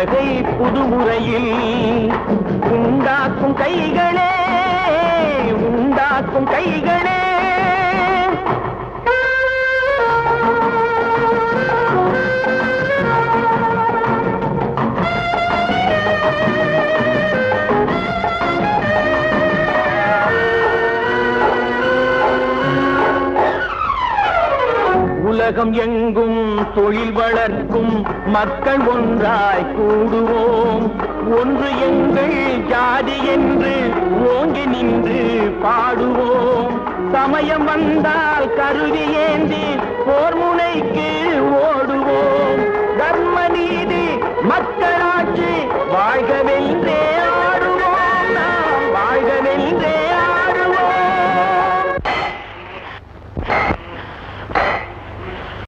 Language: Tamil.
உலகை புதுமுறையில் உண்டாக்கும் கைகளே, உண்டாக்கும் கைகளே. உலகம் எங்கும் தொழில் வளர்க்கும் மக்கள் ஒன்றாய் கூடுவோம். ஒன்று எங்கள் ஜாதி என்று ஓங்கி நின்று பாடுவோம். சமயம் வந்தால் கருவி ஏந்தி போர் முனைக்கு